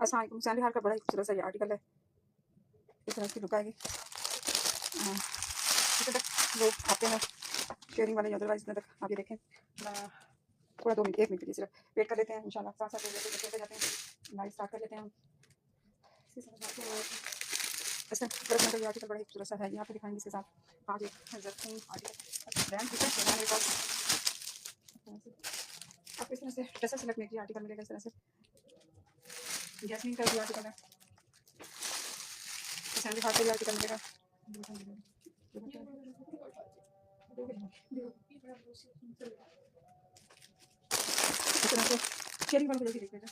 अस्सलाम वालेकुम। सैंडी हार का बड़ा ही खूबसूरत सा ये आर्टिकल है। इस तरह की लुक आएगी। इतने तक लोग आते हैं शेयरिंग वाले, अदरवाइज इतने तक आप ये देखें थोड़ा 2 मिनट 1 मिनट के लिए सिर्फ वेट कर लेते हैं। इंशाल्लाह साथ साथ चलते जाते हैं। लाइव स्टार्ट कर लेते हैं हम। ऐसे वर्क में ये आर्टिकल बड़ा ही खूबसूरत सा है। यहाँ पे दिखाएंगे इसके साथ आज एक जरकून आर्टिकल ब्रांड है मेरे पास। आपको इस तरह से ड्रेसेस सेलेक्ट में आर्टिकल मिलेगा। इस तरह से जैस्मीन का भी आर्टिकल है, सैंडी हार्ट का भी आर्टिकल मिलेगा। इस तरह से शेयरिंग वालों को जल्दी देख लेते हैं।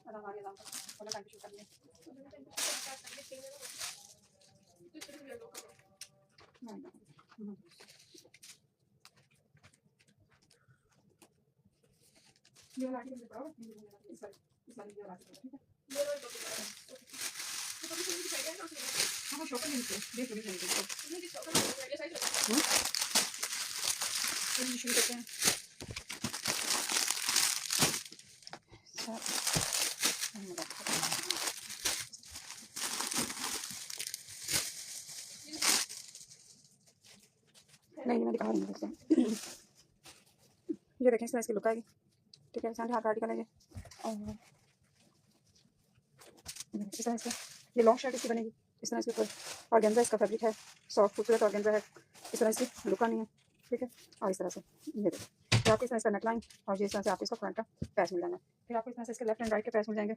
हमारे नाम वाला टाइम शूट करनी है। ये वाला आर्टिकल बताओ। इस वाली ये वाला ठीक है। हाँ शॉप में देख लो शुरू करते हैं। नहीं मैं दिखा रही हूँ। ये देखें इस तरह इसकी लुक आएगी। ठीक है, सैंडी हार्ट का आर्टिकल है ये। और इस तरह से ये लॉन्ग शर्ट इसकी बनेगी। इस तरह इसके ऊपर ऑर्गेन्जा इसका फैब्रिक है, सॉफ्ट खूबसूरत ऑर्गेन्जा है। इस तरह इसकी लुक आनी है। ठीक है, और इस तरह से ये देखो फिर आपको इस तरह इसका नेकलाइन और इस तरह से आपको इसका फ्रंट का पैच मिल जाएगा। फिर आपको इस तरह से इसके लेफ्ट एंड राइट के पैच मिल जाएंगे।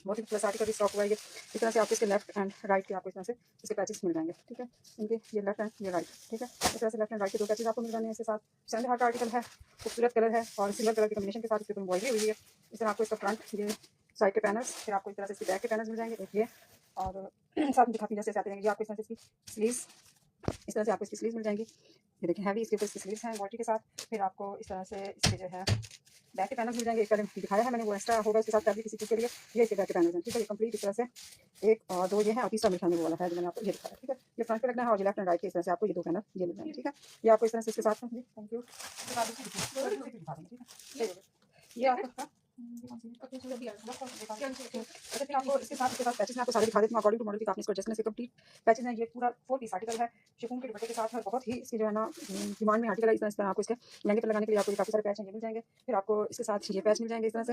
बहुत ही प्लस आर्टिकल भी स्टॉक हुआ है ये। इस तरह से आपको इसके लेफ्ट एंड राइट के आपको इस तरह से इसके पैचेस मिल जाएंगे। ठीक है, इनके ये लेफ्ट एंड ये राइट। ठीक है, इस तरह से लेफ्ट एंड राइट के 2 पैचेस आपको मिल जाने हैं। इसके साथ सैंडी हार्ट का आर्टिकल है, खूबसूरत कलर है और सिल्वर कलर के कॉम्बिनेशन के साथ इसके ऊपर एम्ब्रॉयडरी हुई है। इस तरह आपको इसका फ्रंट ये साइड के पैनल्स, फिर आपको इस तरह से इसके बैक के पैनल्स मिल जाएंगे। एक ये और साथ में दिखाती जैसे आते रहेंगे। आपको इस तरह से इसकी स्लीव्स, इस तरह से आपको इसकी स्लीव्स मिल जाएंगी। ये देखिए हैवी इसके ऊपर इसकी स्लीव्स हैं एम्ब्रॉयडरी के साथ। फिर आपको इस तरह से इसके जो है बैक के पैनल्स मिल जाएंगे। एक कलर दिखाया है मैंने, वो एक्स्ट्रा होगा इसके साथ फैब्रिक किसी चीज़ के लिए। ये इसके बैक के पैनल्स हैं। ठीक है, ये कंप्लीट इस तरह से 1 और 2 ये है और तीसरा मिठाई में वो वाला है जो मैंने आपको ये दिखाया। ठीक है, ये फ्रंट पे लगना है और ये लेफ्ट एंड राइट के इस तरह से आपको ये 2 पैनल ये मिल जाएंगे। ठीक है, ये आपको इस तरह से इसके साथ थैंक यू। ये आपका अच्छा फिर आपको इसके साथ पैचेस में आपको सारे दिखा देती हूँ अकॉर्डिंग टू मॉडल की आपने इसको एडजस्ट करने से कंप्लीट पैचेस हैं। ये पूरा 4 पीस आर्टिकल है शिफॉन के दुपट्टे के साथ है। बहुत ही इसकी जो है ना डिमांड में आर्टिकल है। इस तरह आपको इसके लहंगे पर लगाने के लिए आपको काफ़ी सारे पैच हैं ये मिल जाएंगे। फिर आपको इसके साथ ये पैच मिल जाएंगे इस तरह से।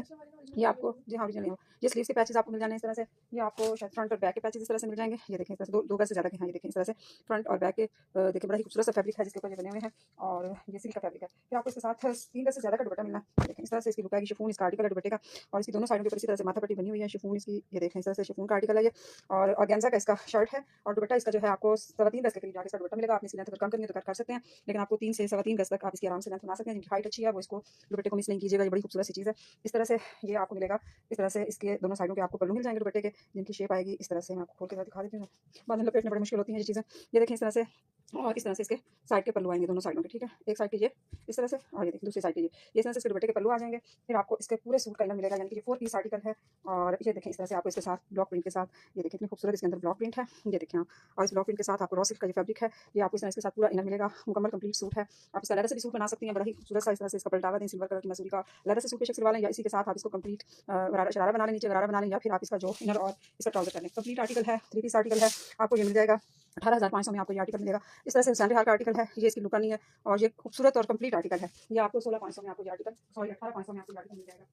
ये आपको जी हाँ ओरिजिनल ये स्लीव्स के पैचेस आपको मिल जाने इस तरह से। ये आपको शायद फ्रंट और बैक के पैचेस इस तरह से मिल जाएंगे। ये देखें इस तरह से 2 गज से ज़्यादा के हैं। ये देखें इस तरह से फ्रंट और बैक के देखिए बड़ा ही खूबसूरत सा फैब्रिक है जिसके ऊपर ये बने हुए हैं और ये सिल्क का फैब्रिक है। फिर आपको इसके साथ 3 गज से ज़्यादा का दुपट्टा मिलना है। देखें इस तरह से इसकी लुक आएगी। शिफॉन इसका आर्टिकल है दुपट्टे का और इसकी दोनों साइडों के ऊपर इसी तरह से माथा पट्टी बनी हुई है शिफॉन इसकी। ये देखें इस तरह से शिफॉन का आर्टिकल है ये और ऑर्गेन्जा का इसका शर्ट है और दुपट्टा इसका जो है आपको 3.25 गज के करीब जाके इसका दुपट्टा मिलेगा। आपने इसकी लेंथ अगर कम करनी है तो कर सकते हैं, लेकिन आपको 3 से 3.25 गज तक आप इसकी आराम से लेंथ बना सकते हैं। जिनकी हाइट अच्छी है वो इसको दुपट्टे को मिस नहीं कीजिएगा। ये बड़ी खूबसूरत सी चीज़ है। इस तरह से ये आपको मिलेगा। इस तरह से इसके दोनों साइडों के आपको पल्लू मिल जाएंगे दुपट्टे के जिनकी शेप आएगी इस तरह से। मैं आपको खोल के दिखा देती हूँ, बाद में लपेटने बड़ी मुश्किल होती है ये चीज़ें। ये देखें इस तरह से और इस तरह से इसके साइड के पल्लू आएंगे दोनों साइडों के। ठीक है, एक साइड के ये इस तरह से और ये देखिए दूसरी साइड के ये इस तरह से इसके दुपट्टे के पल्लू आ जाएंगे। फिर आपको इसके पूरे सूट का इनर मिलेगा यानी कि ये 4 पीस आर्टिकल है। और ये देखें इस तरह से आपको इसके साथ ब्लॉक प्रिंट के साथ ये देखिए कितनी खूबसूरत इसके अंदर ब्लॉक प्रिंट है। ये देखें आप और इस ब्लॉक प्रिंट के साथ आपको रॉ सिल्क का ये फैब्रिक है। ये आपको इस तरह इसके साथ पूरा इनर मिलेगा। मुकम्मल कंप्लीट सूट है। आप इसका लेदर से भी सूट बना सकती हैं। बड़ा ही खूबसूरत सा इस तरह से इसका पलटावा दें सिल्वर कलर की मसूरी का लेदर से सूट पे सिलवा लें या इसी के साथ आप इसको कंप्लीट शरारा बना लें, नीचे गरारा बना लें या फिर आप इसका जो इनर और इसका ट्राउजर कर लें। कंप्लीट आर्टिकल है, 3 पीस आर्टिकल है। आपको ये मिल जाएगा 18,500 में आपको ये आर्टिकल मिलेगा। इस तरह से सैंडी हार का आर्टिकल है। ये इसकी लुक नहीं है और ये खूबसूरत और कंप्लीट आर्टिकल है। ये आपको 16,500 में आपको ये आर्टिकल 18,500 में आपको ये आर्टिकल मिल जाएगा।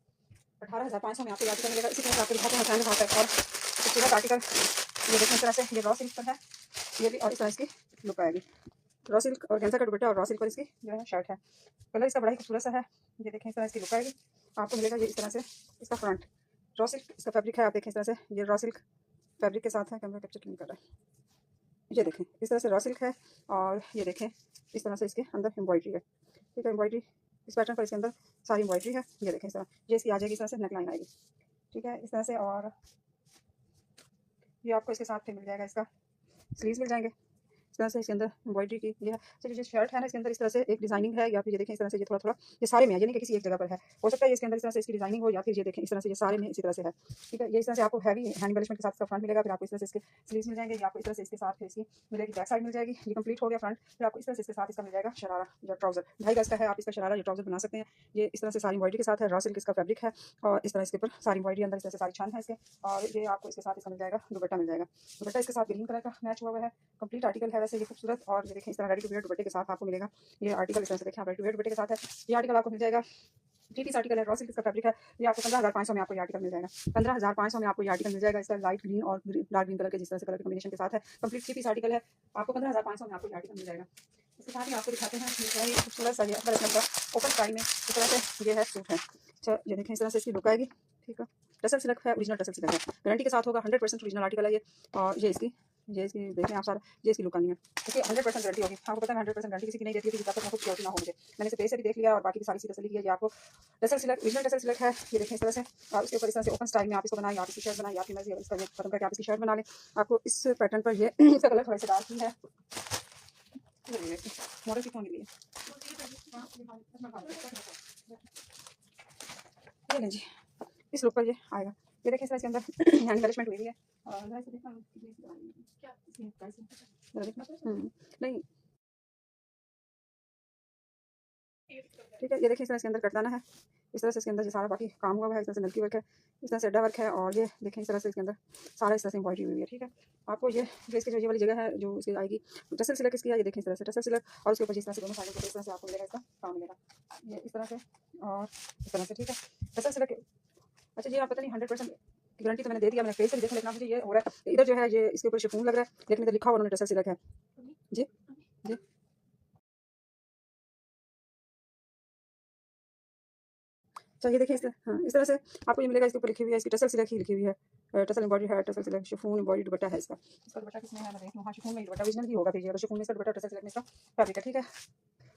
18,500 में आपको ये आर्टिकल मिलेगा। इसी तरह से आपको दिखाते हैं सैंडी हार का और खूबसूरत आर्टिकल। ये देखिए इस तरह से ये रॉ सिल्क पर है ये भी और इस तरह इसकी लुक आएगी। रॉ सिल्क और गेंजा का दुपट्टा और रॉ सिल्क पर इसकी जो है शर्ट है। कलर इसका बड़ा ही खूबसूरत सा है। ये देखें इस तरह इसकी लुक आएगी। आपको मिलेगा ये इस तरह से इसका फ्रंट रॉ सिल्क इसका फैब्रिक है। आप देखें इस तरह से ये रॉ सिल्क फैब्रिक के साथ है। कैमरा कैप्चर नहीं कर रहा है। ये देखें इस तरह से रॉ सिल्क है और ये देखें इस तरह से इसके अंदर एम्ब्रॉयडरी है। ठीक है, एम्ब्रॉयडरी इस पैटर्न पर इसके अंदर सारी एम्ब्रॉयडरी है। ये देखें इस तरह ये इसकी आ जाएगी इस तरह से नेकलाइन आएगी। ठीक है, इस तरह से और ये आपको इसके साथ फिर मिल जाएगा इसका स्लीव्स मिल जाएंगे। इस तरह से इसके अंदर एम्ब्रॉयडरी की ये है। तो जो शर्ट है ना, इसके अंदर इस तरह से एक डिजाइनिंग है, या फिर ये देखें इस तरह से ये थोड़ा-थोड़ा ये सारे में है, ये नहीं कि किसी एक जगह पर है। हो सकता है ये इसके अंदर इस तरह से इसकी डिजाइनिंग हो, या फिर ये देखें इस तरह से ये सारे में इसी तरह से है। ठीक है, ये इस तरह से आपको हैवी हैंड एम्बेलिशमेंट के साथ इसका फ्रंट मिलेगा, फिर आपको इस तरह से इसके स्लीव्स मिल जाएंगे, या आपको इस तरह से इसके साथ फिर इसकी मिलेगी बैक साइड मिल जाएगी। ये कंप्लीट हो गया फ्रंट। फिर आपको इस तरह से इसके साथ इसका मिल जाएगा शरारा या ट्राउजर, 2.5 गज का है। आप इसका शरारा या ट्राउजर बना सकते हैं। ये इस तरह से सारी एम्ब्रॉयडरी के साथ है, रॉ सिल्क इसका फैब्रिक है, और इस तरह इसके ऊपर सारी एम्ब्रॉयडरी अंदर इस तरह से सारी छान है इसके। और ये आपको इसके साथ इसका मिल जाएगा दुपट्टा मिल जाएगा। दुपट्टा इसके साथ ग्रीन कलर का मैच हुआ हुआ है। कंप्लीट आर्टिकल है वैसे ये खूबसूरत, और ये देखें इस तरह रेडी टू वेयर दुपट्टे के साथ आपको मिलेगा। ये आर्टिकल इस तरह से देखें, आप रेडी टू वेयर दुपट्टे के साथ है। ये आर्टिकल आपको मिल जाएगा 3 पीस आर्टिकल है, रॉ सिल्क का फैब्रिक है। ये आपको 15,500 में आपको ये आर्टिकल मिल जाएगा। 15,500 में आपको ये आर्टिकल मिल जाएगा। इसका लाइट ग्रीन और डार्क ग्रीन कलर के जिस तरह से कलर कॉम्बिनेशन के साथ है। कंप्लीट 3 पीस आर्टिकल है, आपको 15,500 में आपको ये आर्टिकल मिल जाएगा। इसके साथ ही आपको दिखाते हैं ये खूबसूरत सा ये का ओपन स्टाइल में इस तरह से ये है सूट है। अच्छा, ये देखें इस तरह से इसकी लुक आएगी। ठीक है, टसल सिल्क है, ओरिजिनल टसल सिल्क है, गारंटी के साथ होगा। 100% ओरिजिनल आर्टिकल है ये। और ये इसकी देखें आप सारा, ये इसकी लुक आनी है। इसकी 100% गारंटी होगी। आपको पता है 100% गारंटी किसी की नहीं देती है जब तक कुछ सिक्योरिटी ना हो। मुझे मैंने इसे पेज से भी देख लिया और बाकी भी सारी चीज़ तसल्ली की है। ये आपको tussle silk, original tussle silk है। ये देखें इस तरह से, और उसके ऊपर इस तरह से ओपन स्टाइल में आप इसको बनाएं, आप इसकी शर्ट बनाएं, आपकी मर्जी इसका खत्म करके आप इसकी शर्ट बना लें। आपको इस पैटर्न पर ये इसका कलर थोड़ा सा डार्क ही है। मॉडल की कौन मिली है ये लें जी, इस लुक पर ये आएगा। ये देखिए इसके अंदर हैंड एम्बेलिशमेंट हुई है। और नहीं ठीक है, ये देखिए इस तरह इसके अंदर कटदाना है। इस तरह से इसके अंदर ये सारा बाकी काम हुआ है। इस तरह से नलकी वर्क है, इस तरह से अड्डा वर्क है, और ये देखें इस तरह से इसके अंदर सारा इस तरह से एम्ब्रॉयडरी हुई है। ठीक है, आपको ये इसकी जो ये वाली जगह है जो इसकी आएगी टसल सिल्क इसकी है। ये देखें इस तरह से टसल सिल्क, और उसके ऊपर जिस तरह से दोनों साइडों पर इस तरह से आपको मिलेगा, इसका काम मिलेगा ये इस तरह से और इस तरह से। ठीक है, टसल सिल्क। अच्छा, ये आप पता नहीं 100% की गारंटी तो मैंने दे दिया, मैंने पेज से भी देख लेना। मुझे ये हो रहा है इधर जो है ये इसके ऊपर शिफॉन लग रहा है, लेकिन इधर लिखा हुआ उन्होंने टसल सिल्क है जी जी। अच्छा, ये देखिए हाँ, इस तरह से आपको ये मिलेगा। इसके ऊपर लिखी हुई है, इसकी टसल सिल्क ही लिखी हुई है। टसल एम्ब्रॉयडरी है, टसल सिल्क शिफॉन एम्ब्रॉयडरी दुपट्टा है इसका। इसका दुपट्टा किसमें है मैं देख लूँ। हाँ, शिफॉन में ही दुपट्टा ओरिजिनल ही होगा। फिर ये शिफॉन में इसका दुपट्टा, टसल सिल्क में इसका फैब्रिक है। ठीक है,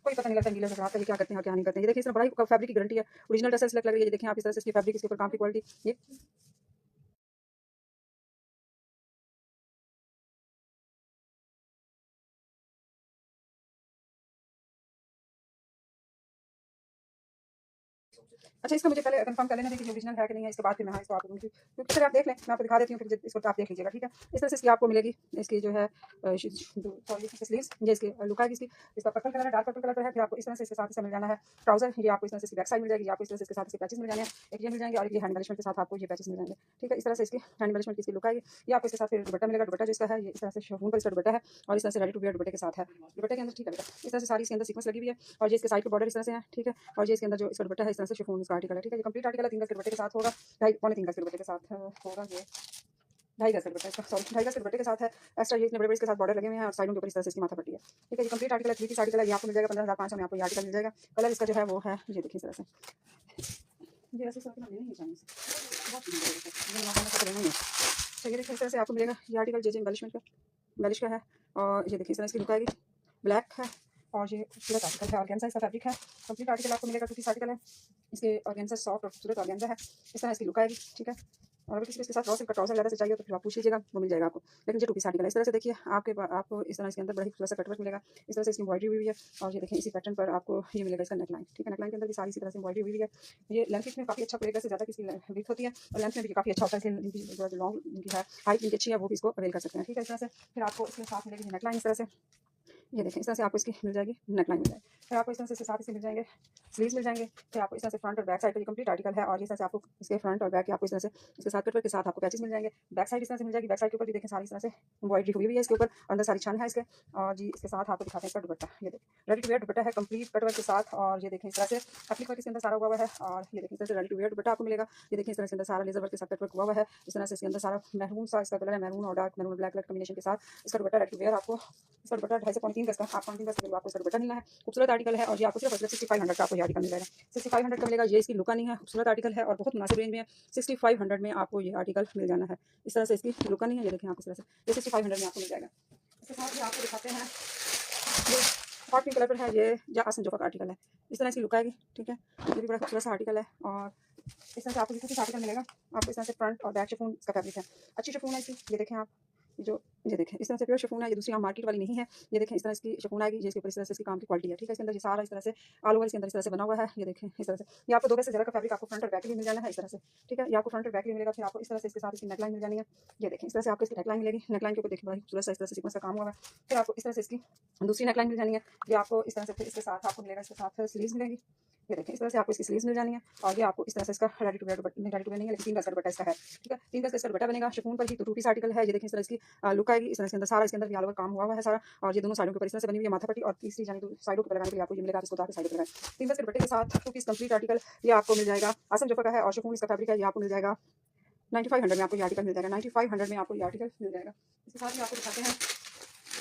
कोई पता नहीं लगता गीले से रात का क्या करते हैं और क्या नहीं करते हैं। ये देखिए इसमें बड़ा ही फैब्रिक की गारंटी है, ओरिजिनल टसल सिल्क लग रही है। ये देखें आप इस तरह से इसकी फैब्रिक, इसके ऊपर काम की क्वालिटी ये अच्छा, इसका मुझे पहले कंफर्म कर लेना है कि ओरिजिनल है कि नहीं है, इसके बाद फिर मैं इसको आपको दूँगी। क्योंकि फिर आप देख लें, मैं आपको दिखा देती हूँ, फिर इसको आप देख लीजिएगा। ठीक है, इस तरह से इसकी आपको मिलेगी। इसकी जो है सॉरी स्लीव्स, ये इसकी लुक आएगी इसकी। इसका पर्पल कलर है, डार्क पर्पल कलर पर है। फिर आपको इस तरह से इसके साथ इसका मिल जाना है ट्राउजर। ये आपको इस तरह से इसकी बैक साइड मिल जाएगी। आपको इस तरह से इसके साथ इसके पैचेस मिल जाने हैं, एक ये मिल जाएंगे, और ये हैंड एम्बेलिशमेंट के साथ आपको ये पैचेस मिल जाएंगे। ठीक है, इस तरह से इसकी हैंड एम्बेलिशमेंट की इसकी लुक आएगी। ये आपको इसके साथ फिर दुपट्टा मिलेगा। दुपट्टा जो इसका है ये इस तरह से शिफॉन पर इसका दुपट्टा है, और इस तरह से रेडी टू वेयर दुपट्टे के साथ है। दुपट्टे के अंदर ठीक है, इस तरह से सारी इसके अंदर सीक्वेंस लगी हुई है, और ये इसके साइड के बॉर्डर इस तरह से है। ठीक है, और ये इसके अंदर जो इसका दुपट्टा है इस तरह से शिफॉन इसका आर्टिकल है। ठीक है, ये कंप्लीट आर्टिकल है, 3 गज के दुपट्टे के साथ होगा। 2.5 गज के दुपट्टे के साथ होगा। ये 2.5 गज का दुपट्टा इसका, सॉरी 2.5 गज के दुपट्टे के साथ है। एक्स्ट्रा ये इसमें बड़े-बड़े इसके साथ बॉर्डर लगे हुए हैं, और साइडों के ऊपर इस तरह से इसकी माथा पट्टी है। ठीक है, ये कंप्लीट आर्टिकल है, 3 पीस आर्टिकल है। ये आपको मिल जाएगा 15,500 में आपको ये आर्टिकल मिल जाएगा। कलर इसका जो है वो है, ये देखिए इस तरह से। ये ऐसे साथ ना लेना ही चाहिए, बहुत सुंदर है ये, तो लेना ही है। तो ये देखिए इस तरह से आपको मिलेगा ये आर्टिकल, जे एम्बेलिश का है। और ये देखिए इस तरह इसकी लुक आएगी, ब्लैक है, और ये खूबसूरत आर्टिकल है। ऑर्गेन्जा इसका फैब्रिक है। कंप्लीट आर्टिकल आपको मिलेगा, 2 पीस आर्टिकल है। इसके ऑर्गेन्जा सॉफ्ट और खूबसूरत ऑर्गेन्जा है। इस तरह इसकी लुक आएगी। ठीक है, और अगर किसी को इसके साथ रॉ सिल्क का ट्राउजर ज़्यादा से चाहिए तो फिर आप पूछ लीजिएगा, वो मिल जाएगा आपको। लेकिन ये 2 पीस आर्टिकल है। इस तरह से देखिए आपको इस तरह इसके अंदर बड़ा ही खूबसूरत सा कटवर्क मिलेगा। इस तरह से इसकी एम्ब्रॉयडरी हुई है, और ये देखें इसी पैटर्न पर आपको ये मिलेगा इसका नेकलाइन। ठीक है, नेकलाइन के अंदर भी सारी इसी तरह से एम्ब्रॉयडरी हुई है। ये लेंथ इसमें काफ़ी अच्छा पड़ेगा, से ज़्यादा की इसकी विड्थ होती है, और लेंथ में भी काफ़ी अच्छा होता है। इनकी जो लॉन्ग इनकी है, हाइट इनकी अच्छी है, वो भी इसको अवेल कर सकते हैं। ठीक है, इस तरह से फिर आपको इसके साथ मिलेगी नेकलाइन इस तरह से। ये देखें इस तरह से आपको इसकी मिल जाएगी, नेकलाइन मिल जाएगी। फिर आपको इस तरह से इसके साथ इसके मिल जाएंगे स्लीव्स मिल जाएंगे। फिर आपको इस तरह से फ्रंट और बैक साइड पर ये कंप्लीट आर्टिकल है, और इस तरह से आपको इसके फ्रंट और बैक आपको इस तरह से इसके साथ कटवर्क के साथ आपको पैचेस मिल जाएंगे। बैक साइड इस तरह से मिल जाएगी। बैक साइड के ऊपर भी देखें सारी इस तरह से एम्ब्रॉयडरी हुई हुई है इसके ऊपर, अंदर सारी छान है इसके। और जी इसके साथ आपको दिखाते हैं इसका दुपट्टा। ये देखिए रेडी टू वेयर दुपट्टा है, कंप्लीट कटवर्क के साथ। और ये देखें इस तरह से एप्लिक वर्क इसके अंदर सारा हुआ हुआ है, और ये देखें इस तरह से रेडी टू वेयर दुपट्टा आपको मिलेगा। ये देखिए इस तरह से अंदर सारा लेजर वर्क के साथ कटवर्क हुआ हुआ है। इस तरह से इसके अंदर सारा मैरून सा इसका कलर है, मैरून और dark maroon black colour combination के साथ इसका दुपट्टा रेडी टू वेयर। आपको इसका दुपट्टा 2.5 से 3 गज का, आप 3 गज का आपको इसका दुपट्टा मिलना है। खूबसूरत आर्टिकल है, और ये आपको सिर्फ 6500 का आपको ये आर्टिकल मिल जाएगा। 6500 का मिलेगा। ये इसकी लुक नहीं है, खूबसूरत आर्टिकल है और बहुत मुनासिब रेंज में है। 6500 में आपको ये आर्टिकल मिल जाना है। इस तरह से इसकी लुक नहीं है, ये देखें आप इस तरह से ये 6500 में आपको मिल जाएगा। इसके साथ ही आपको दिखाते हैं ये हॉट पिंक कलर पर है, ये या आसन जोफा का आर्टिकल है। इस तरह इसकी लुक आएगी। ठीक है, ये भी बड़ा खूबसूरत सा आर्टिकल है, और इस तरह से आपको जिस आर्टिकल मिलेगा आपको इस तरह से फ्रंट और बैक शिफॉन इसका फैब्रिक है। अच्छी शिफॉन है इसकी, ये देखें आप जो ये देखें इस तरह से प्योर शिफॉन है, ये दूसरी मार्केट वाली नहीं है। ये देखें इस तरह इसकी शिफॉन आएगी, ये इसके ऊपर इस तरह से इसकी काम की क्वालिटी है, ठीक है। इसके अंदर ये सारा इस तरह से ऑल ओवर इसके अंदर इस तरह से बना हुआ है। ये देखें इस तरह से ये आपको 2 गज से ज़्यादा का फैब्रिक आपको फ्रंट और बैक के लिए मिल जाना है इस तरह से, ठीक है। ये आपको फ्रंट और बैक के लिए मिलेगा। फिर आपको इस तरह से इसके साथ इसकी नेकलाइन मिल जानी है। ये देखें इस तरह से आपको इसकी नेकलाइन मिलेगी। नेकलाइन के ऊपर देखिए बड़ा खूबसूरत सा इस तरह से सीक्वेंस का काम हुआ है। फिर आपको इस तरह से इसकी दूसरी नेकलाइन मिल जानी है। ये आपको इस तरह से फिर इसके साथ आपको मिलेगा, इसके साथ स्लीव्स मिलेगी। ये देखें इस तरह से आपको इसकी स्लीव्स मिल जानी है। और ये आपको इस तरह से इसका ready to wear ready to wear नहीं है, लेकिन 3 गज का दुपट्टा इसका है, ठीक है। 3 गज का इसका दुपट्टा बनेगा शिफॉन पर ही, तो 2 पीस आर्टिकल है। ये देखें इस तरह इसकी लुक आएगी। इस तरह इसके अंदर सारा इसके अंदर भी ऑल ओवर काम हुआ हुआ है सारा। और ये दोनों साइडों के ऊपर इस तरह से बनी हुई है माथा पट्टी, और तीसरी यानी साइडों के ऊपर लगाने के लिए आपको ये मिलेगा, इसको उतार के साइड पे लगाएं। 3 गज के दुपट्टे के साथ 2 पीस कंप्लीट आर्टिकल ये आपको मिल जाएगा। आसम जफर का है और शिफॉन इसका फैब्रिक है। ये आपको मिल जाएगा 9500 में। आपको ये आर्टिकल मिल जाएगा 9500 में, आपको ये आर्टिकल मिल जाएगा। इसके साथ ही आपको दिखाते हैं,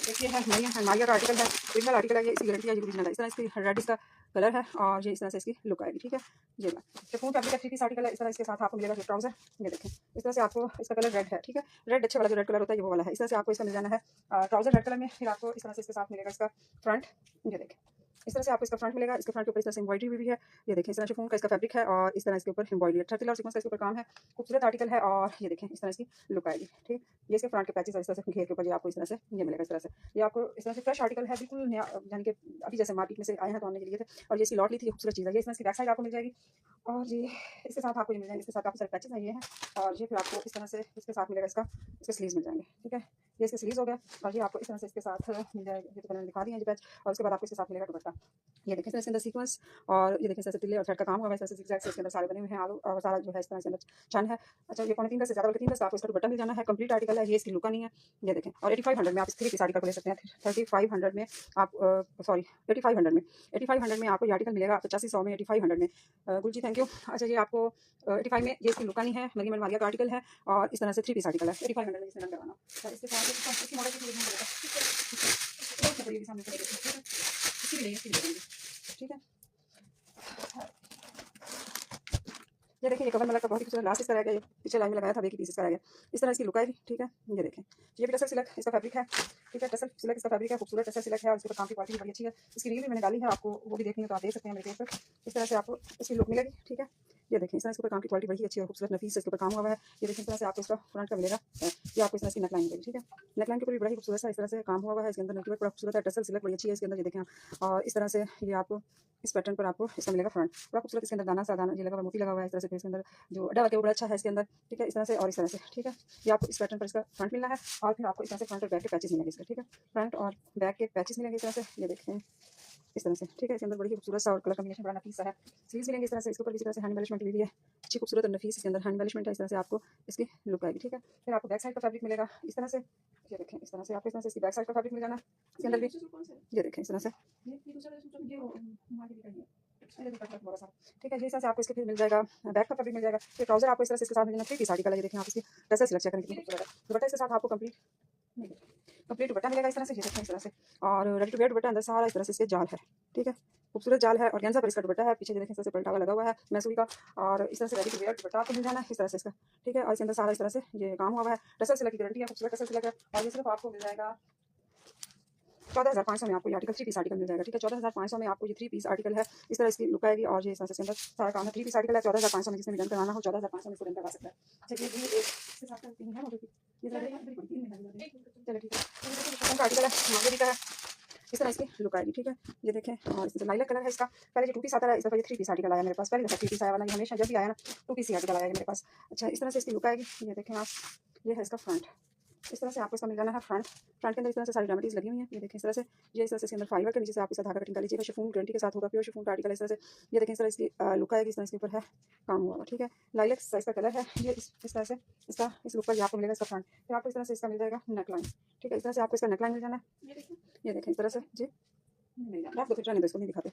देखिए है मारिया का आर्टिकल है, ओरिजिनल आर्टिकल है ये, इसकी गारंटी है, ये ओरिजिनल है। इस तरह इसकी रेड इसका कलर है और ये इस तरह से इसकी लुक आएगी, ठीक है। ये शिफॉन फैब्रिक का 3 पीस आर्टिकल है। इस तरह इसके साथ आपको मिलेगा ये ट्राउजर। ये देखें इस तरह से आपको इसका कलर रेड है, ठीक है। रेड अच्छे वाला जो रेड कलर होता है ये वो वाला है। इस तरह से आपको इसका मिल जाना है ट्राउजर रेड कलर में। फिर आपको इस तरह से इसके साथ मिलेगा इसका फ्रंट। ये देखें इस तरह से आपको इसका फ्रंट मिलेगा। इसके फ्रंट के ऊपर इस तरह से एम्ब्रॉयडरी भी है। ये देखें इस तरह शिफॉन का इसका फैब्रिक है और इस तरह इसके ऊपर एम्ब्रॉयडरी है, ठर्टिल और सीक्वेंस का इसके ऊपर काम है। खूबसूरत आर्टिकल है और ये देखें इस तरह इसकी लुक आएगी, ठीक। ये इसके फ्रंट के पैचेस इस तरह से घेर के ऊपर ये आपको इस तरह से ये मिलेगा। इस तरह से ये आपको इस तरह से फ्रेश आर्टिकल है, बिल्कुल नया, यानी कि अभी जैसे मार्केट में से आए हैं तो हमने लिए थे और ये इसकी लॉट ली थी। खूबसूरत चीज़ है ये। इस तरह इसकी बैक साइड आपको मिल जाएगी और ये इसके साथ आपको ये मिल जाएंगे। इसके साथ काफ़ी सारे पैचेस हैं ये हैं। और ये फिर आपको इस तरह से इसके साथ मिलेगा इसके स्लीव्स मिल जाएंगे, ठीक है। ये इसके स्लीव्स हो गया और ये आपको इस तरह से इसके साथ मिल जाएगा। ये तो मैंने दिखा दिया ये पैच। और उसके बाद आपको इसके साथ मिलेगा दुपट्टा। ये देखें इसके अंदर सीक्वेंस और ये देखें इस तरह से तिल्ले और थ्रेड का काम हुआ है। इस तरह से ज़िगज़ैग से इसके अंदर सारे बने हुए हैं आलू और सारा जो है इस तरह से अंदर चन है। अच्छा ये 3.5 गज से ज़्यादा बल्कि 3 गज का आपको इसका दुपट्टा मिल जाना है। कंप्लीट आर्टिकल है ये, इसकी लुक नहीं है। ये देखें और 8500 में आप इस 3 पीस आर्टिकल को ले सकते हैं। 3500 में आप सॉरी 8500 में आपको ये आर्टिकल मिलेगा 8500 में 8500 में। गुलजी थैंक यू। अच्छा ये आपको 85 में ये इसकी लुक नहीं है, मरीम मारिया का आर्टिकल है और इस तरह से 3 पीस आर्टिकल है 8500 में इसमें रन करवाना। इसके साथ इसकी मॉडल ठीक है। ये देखिए ये कवर मतलब का बहुत ही खूबसूरत लास्ट इसका रह गया। ये पीछे लाइन में लगाया था, एक ही पीस इसका रह गया। इस तरह इसकी लुक आएगी, ठीक है। ये देखें ये भी टसल सिल्क इसका फैब्रिक है, ठीक है। टसल सिल्क इसका फैब्रिक है, खूबसूरत टसल सिल्क है और इसके ऊपर काम की क्वालिटी बड़ी अच्छी है। इसकी रील भी मैंने डाली है, आपको वो भी देखनी है तो आप देख सकते हैं मेरे पेज पर। इस तरह से आपको इसकी लुक मिलेगी, ठीक है। ये देखें इस तरह इसके ऊपर काम की क्वालिटी बड़ी अच्छी है, खूबसूरत नफीस इसके ऊपर काम हुआ है। ये देखें इस तरह से आपको इसका फ्रंट का मिलेगा। ये आपको इस तरह इसकी नेकलाइन मिलेगी, ठीक है। नेकलाइन के ऊपर भी बड़ा ही खूबसूरत सा इस तरह से काम हुआ है। इसके अंदर नेटवर्क बड़ा खूबसूरत है, टसल सिल्क बड़ी अच्छी है इसके अंदर। ये देखें और इस तरह से ये आपको इस पैटर्न पर आपको इसका मिलेगा फ्रंट बड़ा खूबसूरत। इसके अंदर दाना सा दाना ये लगा हुआ, मोती लगा हुआ है इस तरह से। इसके अंदर जो अड्डा वर्क है वो बड़ा अच्छा है इसके अंदर, ठीक है। इस तरह से और इस तरह से, ठीक है। ये आपको इस पैटर्न पर इसका फ्रंट मिलना है और फिर आपको इस तरह से फ्रंट और बैक के पैचेस मिलेंगे इसके, ठीक है। फ्रंट और बैक के पैचेस मिलेंगे इस तरह से। ये देखें इस तरह से, ठीक है। इसके अंदर बड़ी खूबसूरत सा और कलर कॉम्बिनेशन बड़ा नफीस सा है। स्लीव्स मिलेंगे इस तरह से। इसके ऊपर इस तरह से हैंड एम्बेलिशमेंट भी है, अच्छी खूबसूरत और नफीस इसके अंदर हैंड एम्बेलिशमेंट है। इस तरह से आपको इसकी लुक आएगी, ठीक है। फिर आपको बैक साइड का फैब्रिक मिलेगा इस तरह से। ये देखें इस तरह से आपको इस तरह से इसकी बैक साइड का फैब्रिक मिल जाना इसके अंदर भी। ये देखें इस तरह से, ठीक है। जैसे आपको इसके फिर मिल जाएगा बैक का फैब्रिक मिल जाएगा। फिर ट्राउजर आपको इस तरह से इसके साथ मिल जाना 3 पीस आर्टिकल है। ये देखें आप इसकी टसल सिलेक्ट करें कितनी खूबसूरत है। दुपट्टा इसके साथ आपको कंप्लीट दुपट्टा मिलेगा इस तरह से। ये देखें इस तरह से और रेडी टू वेयर दुपट्टा अंदर सारा इस तरह से इसके जाल है, ठीक है। खूबसूरत जाल है और ऑर्गेन्जा पर इसका दुपट्टा है। पीछे देखें इस तरह से पलटा हुआ लगा हुआ है मैसूरी का और इस तरह से रेडी टू वेयर दुपट्टा आपको मिल जाना है इस तरह से इसका, ठीक है। और इसके अंदर सारा इस तरह से ये काम हुआ है। टसल सिल्क की गारंटी है, खूबसूरत टसल सिल्क है और ये सिर्फ आपको मिल जाएगा 14,500 में। आपको ये आर्टिकल 3 पीस आर्टिकल मिल जाएगा, ठीक है। 14,500 में आपको ये 3 पीस आर्टिकल है। इस तरह इसकी लुक आएगी और ये इस तरह से अंदर सारा काम है। 3 पीस आर्टिकल है 14,500 में। जिसने भी डन करवाना हो 14,500 में इसको डन करवा सकता है। अच्छा ये इसके साथ तीन है ये चलो ठीक है। आर्टिकल है मांगेरी का है, इस तरह इसकी लुक आएगी, ठीक है। ये देखें और इसमें लाइलैक कलर है इसका। पहले जो 2 पीस आता है इस दफा ये 3 पीस आर्टिकल आया मेरे पास। पहले दफा 3 पीस आया वाला, ये हमेशा जब भी आया ना 2 पीस आर्टिकल आया मेरे पास। अच्छा इस तरह से इसकी लुक आएगी। ये देखें आप, ये है इसका फ्रंट। इस तरह से आपको इसका मिल जाना है फ्रंट के अंदर इस तरह से सारी डायमंड्स लगी हुई हैं। ये देखें इस तरह से, ये इस तरह से इसके अंदर फाइबर के नीचे से आप इसका धागा कटिंग कर लीजिएगा। शिफॉन गारंटी के साथ होगा, प्योर शिफॉन का आर्टिकल इस तरह से। ये देखें इस तरह इसकी लुक आएगी। इस तरह इसके ऊपर है काम हुआ हुआ, ठीक है। लाइलैक साइज का कलर है ये। इस तरह से इसका इस लुक पर आपको मिलेगा इसका फ्रंट। फिर आपको इस तरह से इसका मिल जाएगा नेकलाइन, ठीक है। इस तरह से आपको इसका नेकलाइन मिल जाना है। ये देखें इस तरह से जी रख दो, फिर जाने दो, इसको नहीं दिखाते।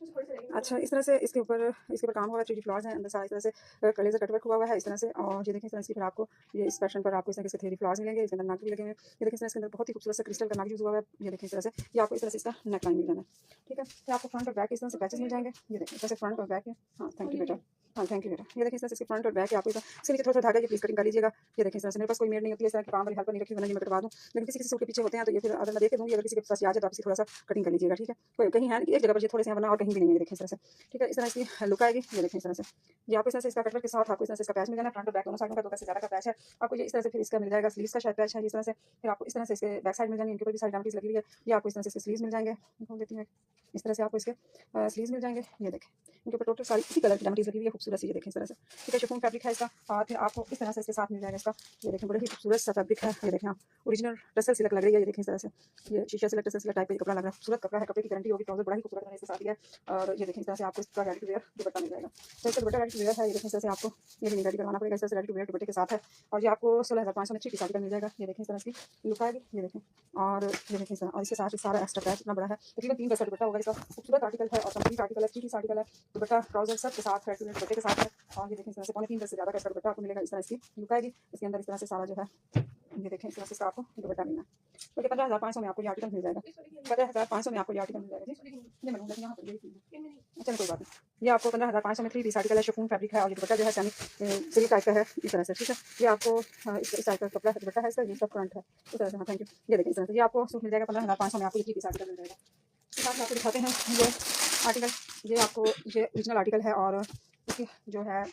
अच्छा इस तरह से इसके ऊपर काम हुआ है। 3D फ्लावर्स हैं अंदर सारा इस तरह से लेजर कटवर्क हुआ हुआ है इस तरह से। और ये देखें इस तरह से फिर आपको ये इस पैटर्न पर आपको इस तरह से 3D फ्लावर्स मिलेंगे। इसके अंदर नाक भी लगे हुए हैं। ये देखें इस तरह इसके अंदर बहुत ही खूबसूरत सा क्रिस्टल का नाक यूज़ हुआ है। ये देखें इस तरह से ये आपको इस तरह से इसका नेकलाइन मिल जाना है, ठीक है। फिर आपको फ्रंट और बैक इस तरह से पैचेस मिल जाएंगे। ये देखें इस तरह से फ्रंट और बैक है। हाँ थैंक यू बेटा, हाँ थैंक यू बेटा। ये देखिए इस तरह से फ्रंट और बैक आपको इसके नीचे थोड़ा धागा ये प्लीज कटिंग कर लीजिएगा। ये देखिए इस तरह से, मेरे पास कोई मेड नहीं होती है इस तरह की काम वाली हेल्प नहीं रखी, वरना ये मैं कटवा दूँ। लेकिन किसी सूट के पीछे होते हैं तो ये फिर अगर मैं देख दूँगी, अगर किसी के पास आ जाए तो आप इसी थोड़ा सा कटिंग कर लीजिएगा, ठीक है। कोई कहीं है एक जगह पर ये थोड़े से हैं वरना और कहीं भी नहीं है, ये देखें इस तरह से। ठीक है, इस तरह इसकी लुक आएगी, ये देखें इस तरह से। ये आपको इस तरह से इसका कटवर्क के साथ आपको इस तरह से इसका पैच मिल जाना है, फ्रंट और बैक दोनों साइडों का 2 गज से ज़्यादा का पैच है। आपको ये इस तरह से फिर इसका मिल जाएगा स्लीव्स का शायद पैच है इस तरह से। फिर आपको इस तरह से इसके बैक साइड मिल जाएंगे, इनके ऊपर भी साइड डामटीज लगी हुई है। ये आपको इस तरह से इसके स्लीव्स मिल जाएंगे, खोल देती हूँ इस तरह से आपको इसके स्लीव्स मिल जाएंगे, ये देखें। इनके ऊपर टोटल सारी इसी कलर की डामटीज लगी हुई है, खूबसूरत सी, ये देखें इस तरह से। ठीक है, शिफॉन फैब्रिक है इसका और फिर आपको इस तरह से इसके साथ मिल जाएगा इसका, ये देखें बड़ा ही खूबसूरत सा फैब्रिक है, ये देखें आप ओरिजिनल टसल सिल्क लग रही है, ये देखें इस तरह से। ये शीशा सिल्क टसल सिल्क टाइप का कपड़ा लग रहा है, खूबसूरत कपड़ा है, कपड़े की गारंटी होगी, ट्राउजर बड़ा ही खूबसूरत मैंने इसके साथ दिया है। और ये देखें इस तरह से आपको इसका रेडी टू वेयर दुपट्टा मिल जाएगा। तो इसका दुपट्टा रेडी टू वेयर है, ये देखें इस तरह से आपको ये भी रेडी करवाना पड़ेगा, इस तरह से रेडी टू वेयर दुपट्टे के साथ है। और ये आपको 16,500 में 3 पीस आर्टिकल मिल जाएगा, ये देखें इस तरह की लुक आएगी, ये देखें। और ये देखें इस तरह, और इसके साथ सारा एक्स्ट्रा पैच इतना बड़ा है, तकरीबन 3 गज का दुपट्टा होगा इसका, खूबसूरत आर्टिकल है और कंप्लीट आर्टिकल है, 3 पीस आर्टिकल है, दुपट्टा ट्राउजर सब के साथ रेडी टू वेयर दुपट्टे के साथ है। और ये देखें इस तरह से 3.25 गज से ज़्यादा का इसका दुपट्टा आपको मिलेगा, इस तरह इसकी लुक आएगी। इसके अंदर इस तरह से सारा जो है, ये देखें इस तरह से इसका आपको दुपट्टा मिलना है। तो 15,500 में आपको ये आर्टिकल मिल जाएगा, 15,500 में आपको ये आर्टिकल मिल जाएगा जी। ये मैं यहाँ पर चलो कोई बात नहीं। ये आपको 15,500 में 3 पीस आर्टिकल है, शिफॉन फैब्रिक है और ये दुपट्टा जो है सेमी सिल्क टाइप का है इस तरह से। ठीक है, ये आपको इस टाइप का कपड़ा है, दुपट्टा है इसका, ये सब फ्रंट है इस तरह से। हाँ थैंक यू, ये देखें इस तरह से। ये आपको सूट मिल जाएगा 15,500 में, आपको ये 3 पीस आर्टिकल मिल जाएगा। इसके साथ आपको दिखाते हैं ये आर्टिकल, ये आपको ये ओरिजिनल आर्टिकल है और इसकी जो है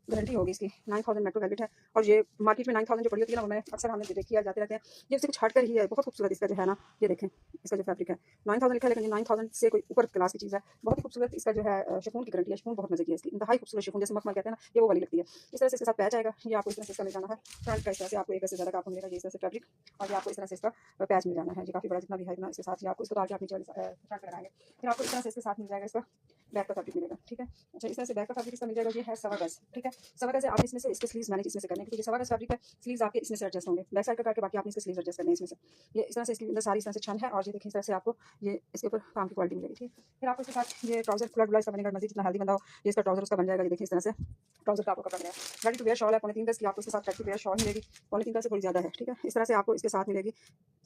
गारंटी होगी इसकी 9,000 मेट्रो वेलवेट है। और ये मार्केट में 9,000 जो पड़ी होती है ना, वो मैं अक्सर हमने देखी है, जाते रहते हैं, ये उससे कुछ हट कर ही है, बहुत खूबसूरत इसका जो है ना, ये देखें इसका जो फैब्रिक है 9,000 लिखा है, लेकिन ये 9,000 से कोई ऊपर क्लास की चीज़ है, बहुत ही खूबसूरत इसका जो है शिफॉन की गारंटी है। शिफॉन बहुत मजे की है इसकी, इंतहाई खूबसूरत शिफॉन, जैसे मखमल कहते हैं ना, ये वो वाली लगती है। इस तरह से इसके साथ पैच आएगा, ये आपको इस तरह से इसका मिल जाना है, फ्रंट का इस तरह से आपको 1 गज से ज़्यादा का आपको मिलेगा ये इस तरह से फैब्रिक। और ये आपको इस तरह से इसका पैच मिल जाना है, ये काफ़ी बड़ा जितना भी है इतना इसके साथ, ये आपको इसको डाल के नीचे फ्रंट लगाएंगे। फिर आपको इस तरह से इसके साथ मिल जाएगा इसका बैक का फैब्रिक मिलेगा। ठीक है, अच्छा इस तरह से बैक का फैब्रिक इसका मिल जाएगा, ये है 1.25 गज। ठीक है, 1.25 गज है, आप इसमें से इसके स्लीव्स मैनेज इसमें से करने, क्योंकि 1.25 गज फैब्रिक है, स्लीव्स आपके इसमें से एडजस्ट होंगे, बैक साइड का करके बाकी आपने इसके स्लीव्स एडजस्ट करने हैं इसमें से। ये इस तरह से इसके अंदर सारी इस तरह से छन है और ये देखिए इस तरह से आपको ये इसके ऊपर काम की क्वालिटी मिलेगी। ठीक है, फिर आपको इसके साथ ये ट्राउजर खुला डुला इसका बनेगा, मजीद जितना हेल्दी बंदा हो ये इसका ट्राउजर उसका बन जाएगा। ये देखिए इस तरह से ट्राउजर का आपको कपड़ा मिलेगा, रेडी टू वेयर शॉल है 3.25 गज की, आपको इसके साथ रेडी टू वेयर शॉल मिलेगी, 3.25 गज से थोड़ी ज़्यादा है। ठीक है, इस तरह से आपको इसके साथ मिलेगी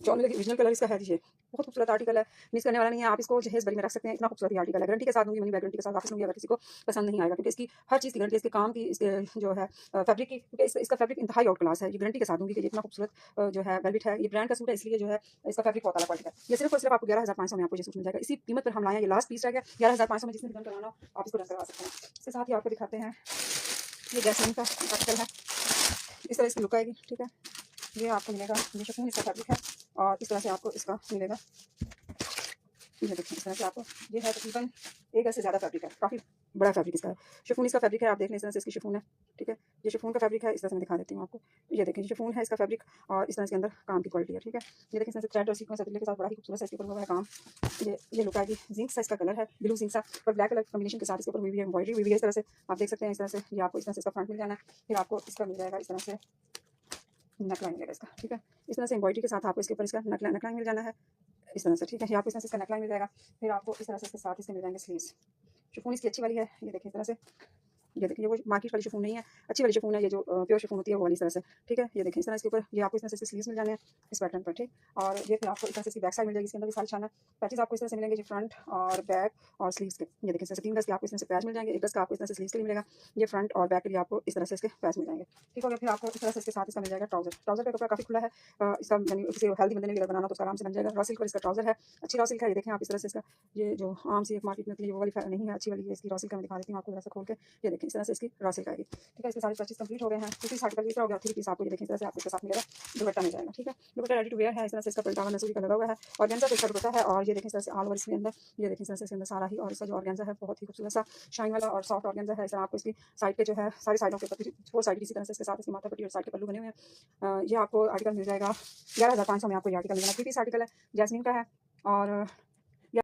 शॉल मिलेगी, ओरिजिनल कलर इसका है, ये बहुत खूबसूरत आर्टिकल है, मिस करने वाला नहीं है। आप इसको जहेज बरी में रख सकते हैं, इतना खूबसूरत आर्टिकल है, गारंटी के साथ दूंगी, मनी बैक गारंटी के साथ वापस लूंगी अगर किसी को पसंद नहीं आएगा, क्योंकि इसकी हर चीज़ की गारंटी, इसके काम की, इसके जो है फैब्रिक की, क्योंकि इसका फैब्रिक इंतहाई आउट क्लास है, ये गारंटी के साथ दूंगी कि ये इतना खूबसूरत जो है वेलवेट है, ये ब्रांड का सूट है, इसलिए जो है इसका फैब्रिक बहुत अलग क्वालिटी है। ये सिर्फ और सिर्फ आपको 11,500 में आपको ये सूट मिल जाएगा, इसी कीमत पर हम लाए हैं, ये लास्ट पीस रह गया 11,500 में, जिसने डन करवाना हो आप इसको डन करवा सकते हैं। इसके साथ ही आपको दिखाते हैं ये जैस्मिन का आर्टिकल है, इस तरह इसकी लुक आएगी। ठीक है, ये आपको मिलेगा, ये शिफॉन इसका फैब्रिक है और इस तरह से आपको इसका मिलेगा, ये देखिए इस तरह से आपको ये है तकरीबन 1 गज से ज़्यादा फैब्रिक है, काफ़ी बड़ा फैब्रिक इसका है, शिफॉन इसका फैब्रिक है, आप देख लें इस तरह से इसकी शिफॉन है। ठीक है, ये शिफॉन का फैब्रिक है, इस तरह से मैं दिखा देती हूँ आपको, ये देखें शिफॉन है इसका फैब्रिक और इस तरह के अंदर काम की क्वालिटी है। ठीक है, ये देखें इस तरह से थ्रेड और सीक्वेंस अदले के साथ बड़ा ही खूबसूरत है, इसके ऊपर हुआ है काम, ये लुक आएगी, जिंक सा इसका कलर है, ब्लू जिंक सा और ब्लैक कलर कॉम्बिनेशन के साथ इसके ऊपर हुई है एम्ब्रॉयडरी हुई है, इस तरह से आप देख सकते हैं। इस तरह से ये आपको इस तरह से इसका फ्रंट मिल जाना है, फिर आपको इसका मिल जाएगा इस तरह से नेकलाइन मिलेगा इसका। ठीक है, इस तरह से एम्ब्रॉयडरी के साथ आपको इसके ऊपर इसका नेकलाइन मिल जाना है इस तरह से। ठीक है, आपको इस तरह से इसका नेकलाइन मिल जाएगा, फिर आपको इस तरह से इसके साथ इसके मिल जाएंगे स्लीव्स। शिफॉन इसकी अच्छी वाली है, ये देखिए इस तरह से, ये देखिए वो मार्केट वाली शिफॉन नहीं है, अच्छी वाली शिफॉन है, ये जो प्योर शिफॉन होती है वो वाली इस तरह से। ठीक है, ये देखिए इस तरह इसके ऊपर ये आपको इस तरह से स्लीव्स मिल जाने हैं इस पैटर्न पर। ठीक, और ये फिर आपको इस तरह से इसकी बैक साइड मिल जाएगी, इसके अंदर भी सारी छाना पैचेस आपको इस तरह से मिलेंगे, जो फ्रंट और बैक और स्लीव्स के। ये देखिए इस तरह से 3 गज के आपको इस तरह से पैच मिल जाएंगे, 1 गज का आपको इस तरह से स्लीव्स के लिए मिलेगा, ये फ्रंट और बैक के लिए आपको इस तरह से इसके पैच मिल जाएंगे। ठीक हो गया, फिर आपको इस तरह से इसके साथ इसका मिल जाएगा ट्राउजर। ट्राउजर का कपड़ा काफ़ी खुला है, इसका यानी किसी हेल्दी बंदे ने भी अगर बनाना तो उसका आराम से बन जाएगा। रॉ सिल्क पर इसका ट्राउजर है, अच्छी रॉ सिल्क है, ये देखें आप इस तरह से इसका, ये जो आम सी एक मार्केट में होती है वो वाली नहीं है, अच्छी वाली है इसकी रॉ सिल्क। मैं दिखा देती हूँ आपको जरा सा खोल के, ये देखें इस तरह से इसकी रॉ सिल्क आएगी। ठीक है, इसके सारे परचेज कंप्लीट हो गए हैं, किसी आर्टिकल भी हो गया, 3 पीस आपको ये देखें इस तरह से आपको इसके साथ मिलेगा, दुपट्टा मिल जाएगा। ठीक है, दुपट्टा रेडी टू वेयर है, इस तरह से इसका पल्टावा नसूरी का लगा हुआ है, ऑर्गेन्जा पे इसका दुपट्टा है और ये देखें इस तरह से ऑल ओवर इसके अंदर, ये देखें इस तरह से इसके अंदर सारा ही, और इसका जो ऑर्गेन्जा है बहुत ही खूबसूरत सा शाइन वाला और सॉफ्ट ऑर्गेन्जा है। इस तरह आपको इसकी साइड पे जो है सारी साइडों के ऊपर 4 साइड इसी तरह से इसके साथ इसकी माथा पट्टी और साइड के पल्लू बने हुए हैं। ये आपको आर्टिकल मिल जाएगा 11,500 में, आपको ये आर्टिकल मिल जाएगा, 3 पीस आर्टिकल है, जैस्मिन का है और